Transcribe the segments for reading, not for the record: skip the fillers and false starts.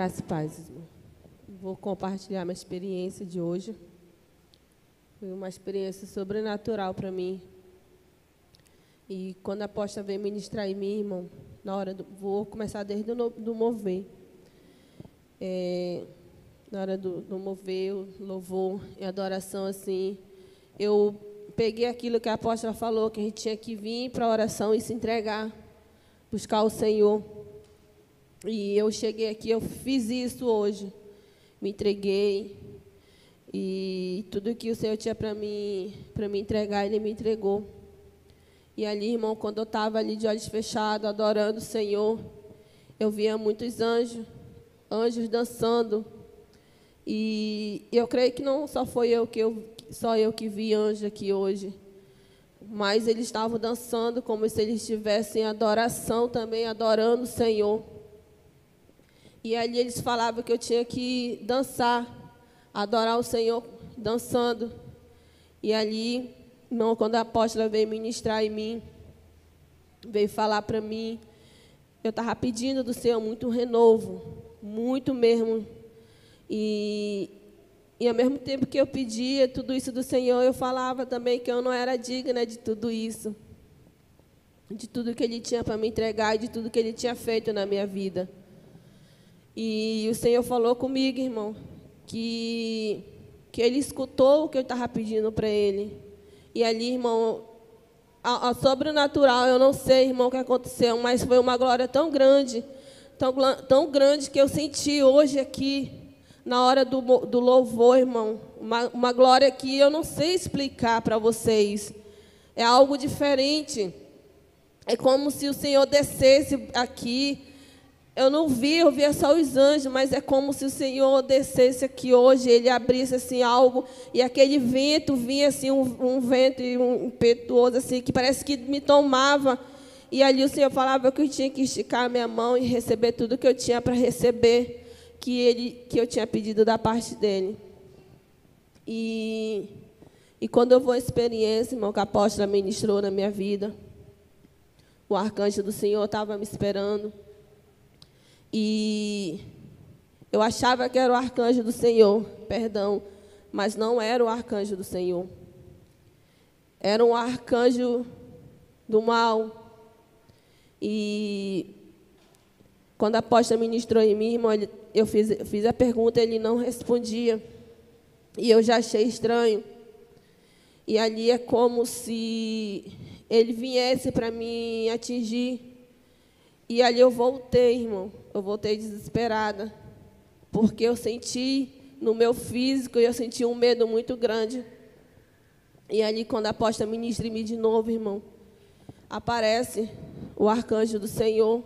Graça e paz, irmão. Vou compartilhar minha experiência de hoje. Foi uma experiência sobrenatural para mim. E quando a apóstola veio ministrar em mim, irmão, vou começar desde do mover. Na hora do mover, o louvor e adoração, assim, eu peguei aquilo que a apóstola falou, que a gente tinha que vir para a oração e se entregar, buscar o Senhor. E eu cheguei aqui, eu fiz isso hoje, me entreguei, e tudo que o Senhor tinha para me entregar, Ele me entregou. E ali, irmão, quando eu estava ali de olhos fechados, adorando o Senhor, eu via muitos anjos dançando. E eu creio que não só só eu que vi anjo aqui hoje, mas eles estavam dançando como se eles estivessem em adoração também, adorando o Senhor. E ali eles falavam que eu tinha que dançar, adorar o Senhor dançando. E ali, irmão, quando a apóstola veio ministrar em mim, veio falar para mim, eu estava pedindo do Senhor muito renovo, muito mesmo. E ao mesmo tempo que eu pedia tudo isso do Senhor, eu falava também que eu não era digna de tudo isso, de tudo que Ele tinha para me entregar, de tudo que Ele tinha feito na minha vida. E o Senhor falou comigo, irmão, que Ele escutou o que eu estava pedindo para Ele. E ali, irmão, a sobrenatural, eu não sei, irmão, o que aconteceu, mas foi uma glória tão grande que eu senti hoje aqui, na hora do louvor, irmão. Uma glória que eu não sei explicar para vocês. É algo diferente. É como se o Senhor descesse aqui. Eu via só os anjos, mas é como se o Senhor descesse aqui hoje, Ele abrisse assim algo, e aquele vento vinha assim, um vento impetuoso, assim, que parece que me tomava, e ali o Senhor falava que eu tinha que esticar a minha mão e receber tudo que eu tinha para receber, que eu tinha pedido da parte dEle. E quando eu vou à experiência, irmão, que a apóstola ministrou na minha vida, o arcanjo do Senhor estava me esperando. E eu achava que era o arcanjo do Senhor, mas não era o arcanjo do Senhor. Era um arcanjo do mal. E quando a apóstola ministrou em mim, irmão, eu fiz a pergunta, ele não respondia. E eu já achei estranho. E ali é como se ele viesse para me atingir. E ali eu voltei, irmão. Eu voltei desesperada, porque eu senti no meu físico, eu senti um medo muito grande. E ali, quando a apóstola ministra em mim de novo, irmão, aparece o arcanjo do Senhor.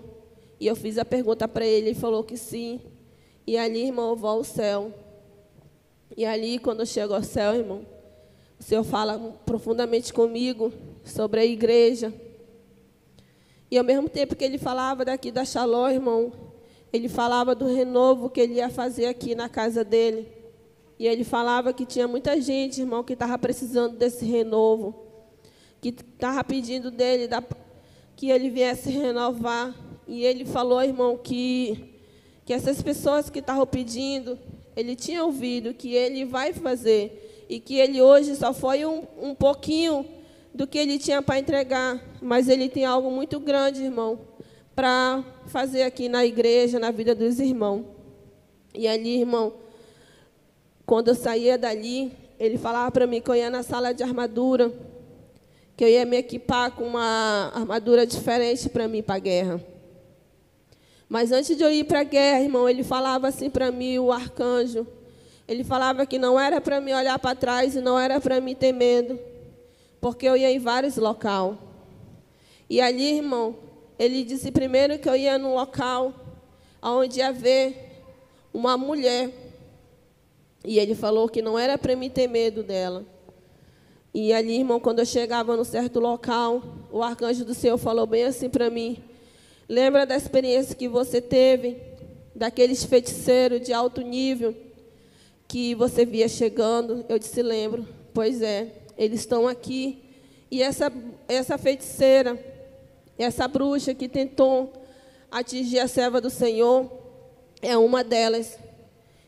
E eu fiz a pergunta para ele falou que sim. E ali, irmão, eu vou ao céu. E ali, quando eu chego ao céu, irmão, o Senhor fala profundamente comigo sobre a igreja. E ao mesmo tempo que ele falava daqui da Shalom, irmão, ele falava do renovo que ele ia fazer aqui na casa dele. E ele falava que tinha muita gente, irmão, que estava precisando desse renovo, que estava pedindo dele, que ele viesse renovar. E ele falou, irmão, que essas pessoas que estavam pedindo, ele tinha ouvido que ele vai fazer. E que ele hoje só foi um pouquinho do que ele tinha para entregar, mas ele tem algo muito grande, irmão, para fazer aqui na igreja, na vida dos irmãos. E ali, irmão, quando eu saía dali, ele falava para mim que eu ia na sala de armadura, que eu ia me equipar com uma armadura diferente para mim para a guerra. Mas antes de eu ir para a guerra, irmão, ele falava assim para mim, o arcanjo, ele falava que não era para mim olhar para trás e não era para mim ter medo, porque eu ia em vários locais. E ali, irmão, ele disse primeiro que eu ia num local onde ia ver uma mulher. E ele falou que não era para mim ter medo dela. E ali, irmão, quando eu chegava num certo local, o arcanjo do Senhor falou bem assim para mim: lembra da experiência que você teve, daqueles feiticeiros de alto nível que você via chegando? Eu disse, lembro. Pois é, eles estão aqui. E essa feiticeira, essa bruxa que tentou atingir a serva do Senhor, é uma delas.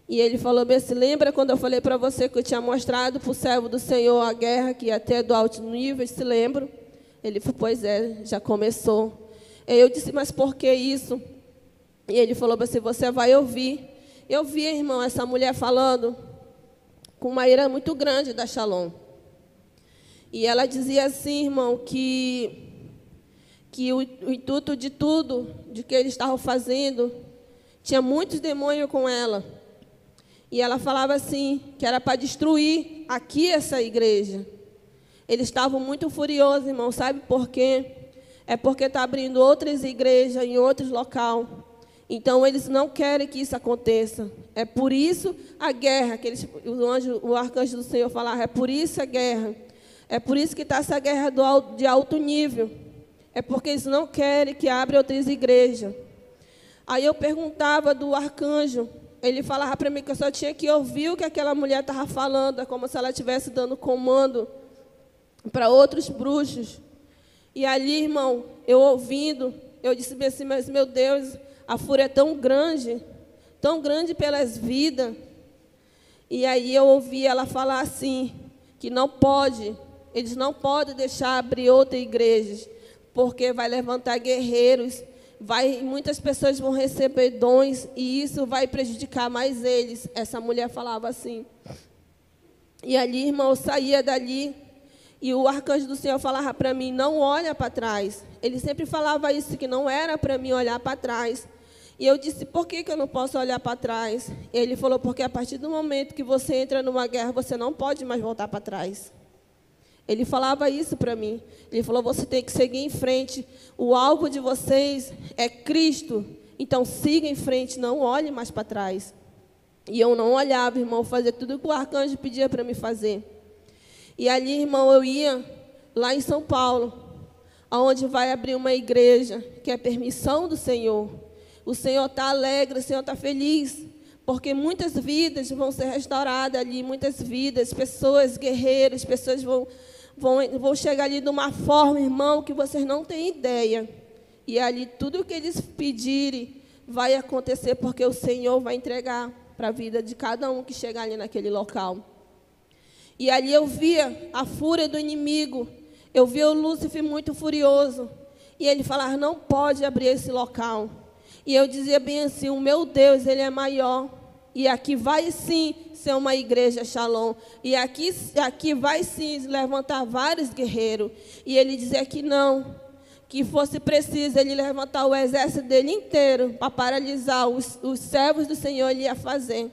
E ele falou bem assim, lembra quando eu falei para você que eu tinha mostrado para o servo do Senhor a guerra que ia ter do alto nível, se lembra? Ele falou, pois é, já começou. Eu disse, mas por que isso? E ele falou assim, você vai ouvir. Eu vi, irmão, essa mulher falando com uma ira muito grande da Shalom. E ela dizia assim, irmão, que o intuito de tudo, de que eles estavam fazendo, tinha muitos demônios com ela. E ela falava assim, que era para destruir aqui essa igreja. Eles estavam muito furiosos, irmão, sabe por quê? É porque está abrindo outras igrejas em outros locais. Então, eles não querem que isso aconteça. É por isso a guerra, que o arcanjo do Senhor falava, é por isso a guerra. É por isso que está essa guerra de alto nível. É porque eles não querem que abra outras igrejas. Aí eu perguntava do arcanjo, ele falava para mim que eu só tinha que ouvir o que aquela mulher estava falando, é como se ela estivesse dando comando para outros bruxos. E ali, irmão, eu ouvindo, eu disse assim, mas meu Deus, a fúria é tão grande pelas vidas. E aí eu ouvi ela falar assim, que não pode, eles não podem deixar abrir outra igreja, porque vai levantar guerreiros, muitas pessoas vão receber dons, e isso vai prejudicar mais eles. Essa mulher falava assim. E ali, irmão, eu saía dali, e o arcanjo do Senhor falava para mim, não olha para trás. Ele sempre falava isso, que não era para mim olhar para trás. E eu disse, por que eu não posso olhar para trás? Ele falou, porque a partir do momento que você entra numa guerra, você não pode mais voltar para trás. Ele falava isso para mim. Ele falou, você tem que seguir em frente. O alvo de vocês é Cristo. Então, siga em frente, não olhe mais para trás. E eu não olhava, irmão, fazia tudo o que o arcanjo pedia para me fazer. E ali, irmão, eu ia lá em São Paulo, onde vai abrir uma igreja, que é permissão do Senhor. O Senhor está alegre, o Senhor está feliz, porque muitas vidas vão ser restauradas ali, muitas vidas, pessoas guerreiras, pessoas vão chegar ali de uma forma, irmão, que vocês não têm ideia. E ali tudo o que eles pedirem vai acontecer, porque o Senhor vai entregar para a vida de cada um que chegar ali naquele local. E ali eu via a fúria do inimigo, eu via o Lúcifer muito furioso, e ele falava, não pode abrir esse local. E eu dizia bem assim, o meu Deus, Ele é maior. E aqui vai sim ser uma igreja Shalom. E aqui vai sim levantar vários guerreiros. E ele dizia que não, que fosse preciso ele levantar o exército dele inteiro para paralisar os servos do Senhor, ele ia fazer.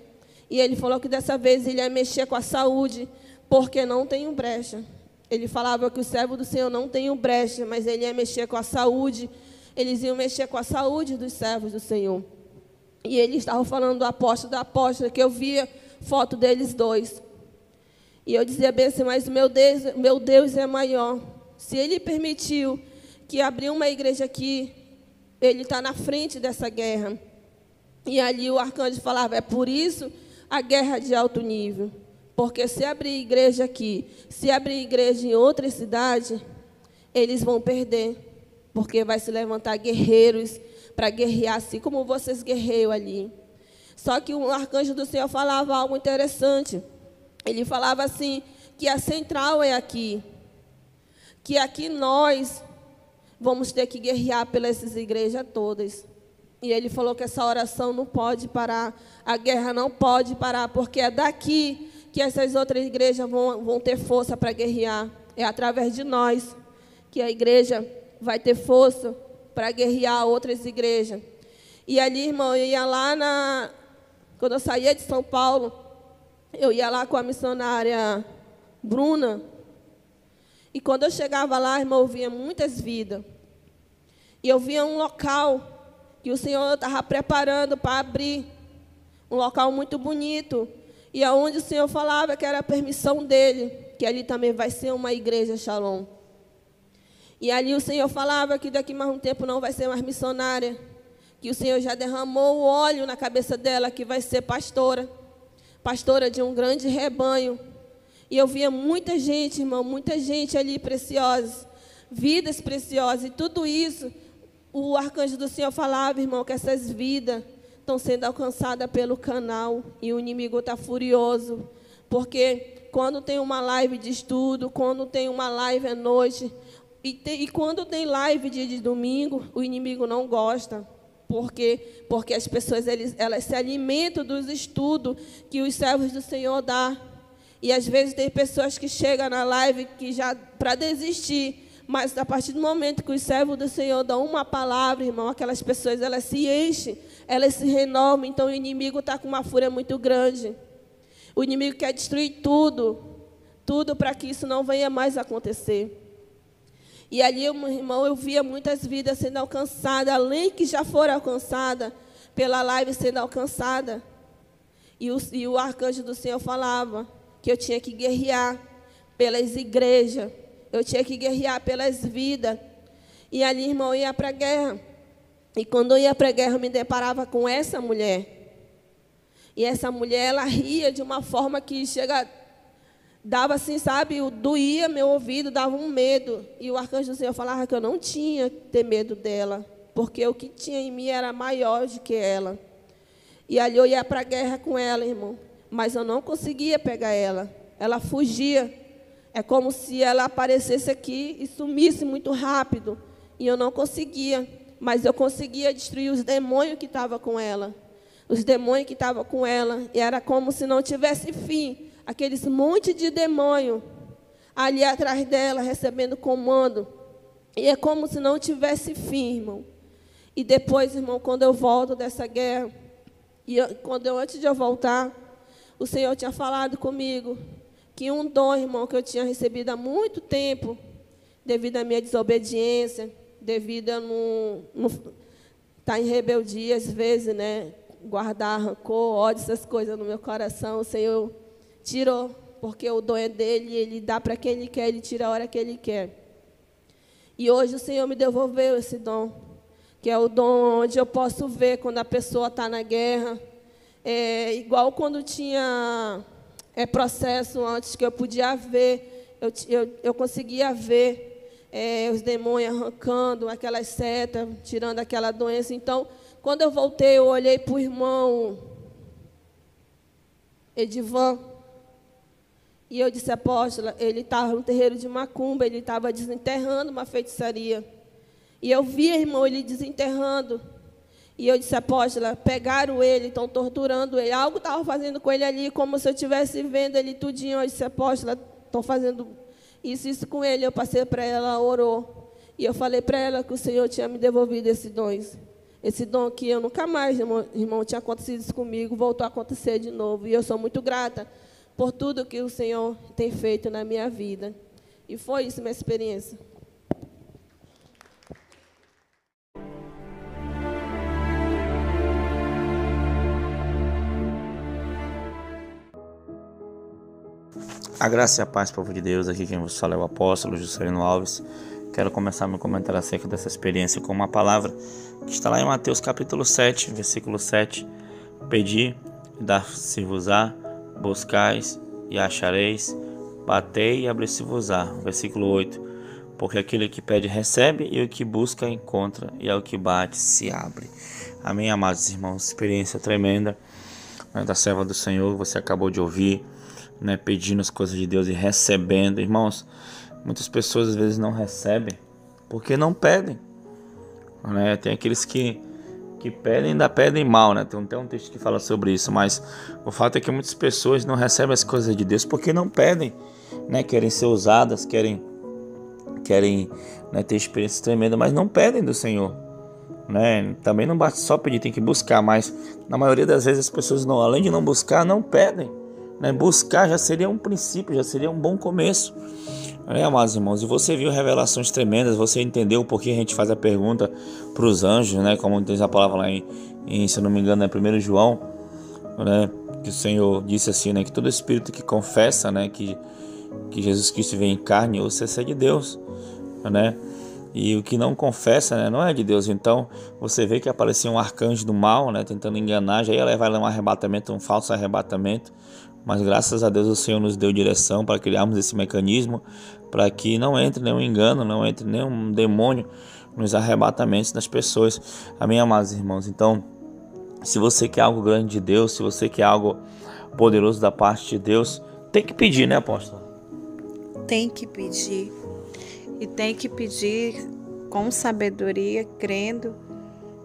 E ele falou que dessa vez ele ia mexer com a saúde, porque não tem brecha. Ele falava que o servo do Senhor não tem brecha, mas ele ia mexer com a saúde. Eles iam mexer com a saúde dos servos do Senhor. E eles estavam falando do apóstolo, da apóstola, que eu via foto deles dois. E eu dizia bem assim, mas meu Deus é maior. Se Ele permitiu que abriu uma igreja aqui, Ele está na frente dessa guerra. E ali o arcanjo falava, é por isso a guerra de alto nível. Porque se abrir igreja aqui, se abrir igreja em outra cidade, eles vão perder. Porque vai se levantar guerreiros para guerrear, assim como vocês guerreiam ali. Só que o arcanjo do Senhor falava algo interessante. Ele falava assim, que a central é aqui. Que aqui nós vamos ter que guerrear pelas igrejas todas. E ele falou que essa oração não pode parar, a guerra não pode parar, porque é daqui que essas outras igrejas vão ter força para guerrear. É através de nós que a igreja vai ter força para guerrear outras igrejas. E ali, irmão, eu ia lá quando eu saía de São Paulo, eu ia lá com a missionária Bruna. E quando eu chegava lá, irmão, eu via muitas vidas. E eu via um local que o Senhor estava preparando para abrir. Um local muito bonito. E aonde o Senhor falava que era a permissão dele, que ali também vai ser uma igreja Shalom. E ali o Senhor falava que daqui mais um tempo não vai ser mais missionária, que o Senhor já derramou o óleo na cabeça dela, que vai ser pastora de um grande rebanho. E eu via muita gente, irmão, muita gente ali preciosa, vidas preciosas, e tudo isso, o arcanjo do Senhor falava, irmão, que essas vidas estão sendo alcançadas pelo canal e o inimigo está furioso, porque quando tem uma live de estudo, quando tem uma live à noite, e quando tem live dia de domingo, o inimigo não gosta. Porque as pessoas elas se alimentam dos estudos que os servos do Senhor dão. E às vezes tem pessoas que chegam na live que já para desistir, mas a partir do momento que os servos do Senhor dão uma palavra, irmão, aquelas pessoas elas se enchem, elas se renovam. Então o inimigo está com uma fúria muito grande. O inimigo quer destruir tudo para que isso não venha mais acontecer. E ali, irmão, eu via muitas vidas sendo alcançadas, além que já foram alcançadas, pela live sendo alcançada. E o arcanjo do Senhor falava que eu tinha que guerrear pelas igrejas, eu tinha que guerrear pelas vidas. E ali, irmão, eu ia para a guerra. E quando eu ia para a guerra, eu me deparava com essa mulher. E essa mulher, ela ria de uma forma que dava assim, sabe, doía meu ouvido, dava um medo. E o arcanjo do Senhor falava que eu não tinha que ter medo dela, porque o que tinha em mim era maior do que ela. E ali eu ia para a guerra com ela, irmão, mas eu não conseguia pegar ela. Ela fugia. É como se ela aparecesse aqui e sumisse muito rápido. E eu não conseguia, mas eu conseguia destruir os demônios que estavam com ela. Os demônios que estavam com ela. E era como se não tivesse fim. Aqueles monte de demônio ali atrás dela, recebendo comando. E é como se não tivesse fim, irmão. E depois, irmão, quando eu volto dessa guerra, antes de eu voltar, o Senhor tinha falado comigo que um dom, irmão, que eu tinha recebido há muito tempo, devido à minha desobediência, devido a não estar em rebeldia, às vezes, né? Guardar rancor, ódio, essas coisas no meu coração, o Senhor tirou, porque o dom é dele, ele dá para quem ele quer, ele tira a hora que ele quer. E hoje o Senhor me devolveu esse dom, que é o dom onde eu posso ver quando a pessoa está na guerra. Igual quando tinha processo antes, que eu podia ver, eu conseguia ver os demônios arrancando aquelas setas, tirando aquela doença. Então, quando eu voltei, eu olhei para o irmão Edivan, e eu disse, apóstola, ele estava no terreiro de macumba, ele estava desenterrando uma feitiçaria. E eu via, irmão, ele desenterrando. E eu disse, apóstola, pegaram ele, estão torturando ele. Algo estava fazendo com ele ali, como se eu estivesse vendo ele tudinho. Eu disse, apóstola, estão fazendo isso com ele. Eu passei para ela, ela orou. E eu falei para ela que o Senhor tinha me devolvido esse dom. Esse dom que eu nunca mais, irmão, tinha acontecido isso comigo, voltou a acontecer de novo. E eu sou muito grata por tudo que o Senhor tem feito na minha vida. E foi isso minha experiência. A graça e a paz, povo de Deus. Aqui quem vos fala é o apóstolo Juscelino Alves. Quero começar meu comentário acerca dessa experiência com uma palavra que está lá em Mateus capítulo 7, versículo 7. Pedi e dar-se-vos-á, buscais e achareis, batei e abri-se-vos-á. Versículo 8. Porque aquele que pede recebe, e o que busca encontra, e ao que bate se abre. Amém, amados irmãos. Experiência tremenda, né, da serva do Senhor, você acabou de ouvir, né, pedindo as coisas de Deus e recebendo. Irmãos, muitas pessoas às vezes não recebem porque não pedem, né? Tem aqueles que pedem e ainda pedem mal, né? Tem até um texto que fala sobre isso, mas o fato é que muitas pessoas não recebem as coisas de Deus porque não pedem, né? Querem ser usadas, querem né, ter experiências tremendas, mas não pedem do Senhor, né? Também não basta só pedir, tem que buscar, mas na maioria das vezes as pessoas, não, além de não buscar, não pedem, né? Buscar já seria um princípio, já seria um bom começo, né, amados irmãos? E você viu revelações tremendas, você entendeu o porquê a gente faz a pergunta para os anjos, né? Como diz a palavra lá em, se eu não me engano, é 1 João, né? Que o Senhor disse assim, né? Que todo espírito que confessa, né, que Jesus Cristo veio em carne, ou seja, é de Deus, né? E o que não confessa, né, não é de Deus. Então você vê que aparecia um arcanjo do mal, né, tentando enganar, já ia levar um arrebatamento, um falso arrebatamento. Mas graças a Deus o Senhor nos deu direção para criarmos esse mecanismo, para que não entre nenhum engano, não entre nenhum demônio nos arrebatamentos das pessoas. Amém, amados irmãos? Então, Se você quer algo grande de Deus, se você quer algo poderoso da parte de Deus, tem que pedir, né, apóstolo? Tem que pedir. E tem que pedir com sabedoria, crendo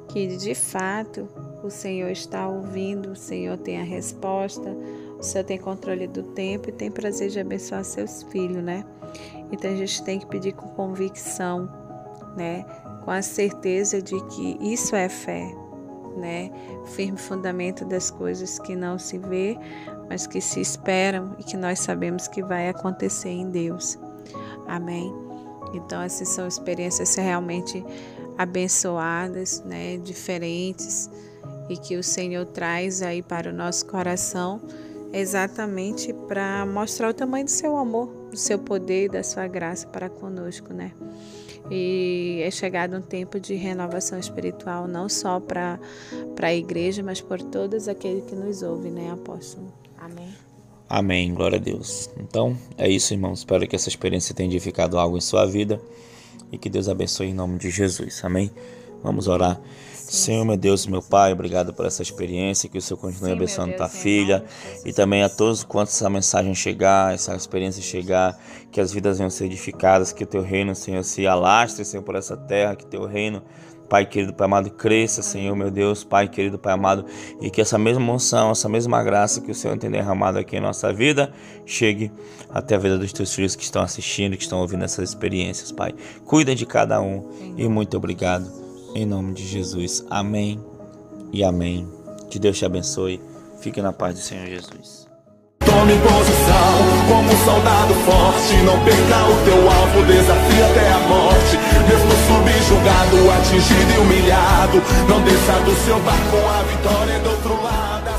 que de fato o Senhor está ouvindo, o Senhor tem a resposta, o Senhor tem controle do tempo e tem prazer de abençoar seus filhos, né? Então a gente tem que pedir com convicção, né? Com a certeza de que isso é fé, né? Firme fundamento das coisas que não se vê, mas que se esperam e que nós sabemos que vai acontecer em Deus. Amém? Então essas são experiências realmente abençoadas, né? Diferentes, e que o Senhor traz aí para o nosso coração exatamente para mostrar o tamanho do seu amor, do seu poder e da sua graça para conosco, né? E é chegado um tempo de renovação espiritual, não só para a igreja, mas por todos aqueles que nos ouvem, né, apóstolo? Amém. Amém, glória a Deus. Então, é isso, irmãos. Espero que essa experiência tenha edificado algo em sua vida e que Deus abençoe em nome de Jesus. Amém? Vamos orar. Senhor, meu Deus, meu Pai, obrigado por essa experiência, que o Senhor continue abençoando tua filha e também a todos quantos essa mensagem chegar, essa experiência chegar, que as vidas venham ser edificadas, que o teu reino, Senhor, se alastre, Senhor, por essa terra, que teu reino, Pai querido, Pai amado, cresça, Senhor, meu Deus, Pai querido, Pai amado, e que essa mesma unção, essa mesma graça que o Senhor tem derramado aqui em nossa vida, chegue até a vida dos teus filhos que estão assistindo, que estão ouvindo essas experiências, Pai. Cuida de cada um e muito obrigado. Em nome de Jesus. Amém e amém. Que Deus te abençoe. Fique na paz do Senhor Jesus. Tome posição como um soldado forte. Não perca o teu alvo, desafia até a morte. Mesmo subjugado, atingido e humilhado, não desça do seu barco, a vitória é do outro lado.